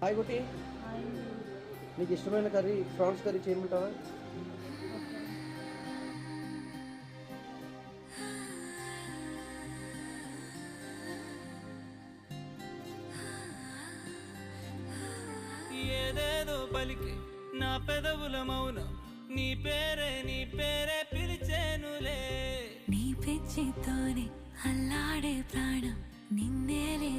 Hi గుట్టి, నీకు ఇష్టమైన curry prawns curry చేయమంటావా? ఏదేదో పలికి నా పెదవుల మౌనం నీ పేరే పిలిచేనులే. నీ పెంచితోనే అల్లాడే ప్రాణం నిన్నేలే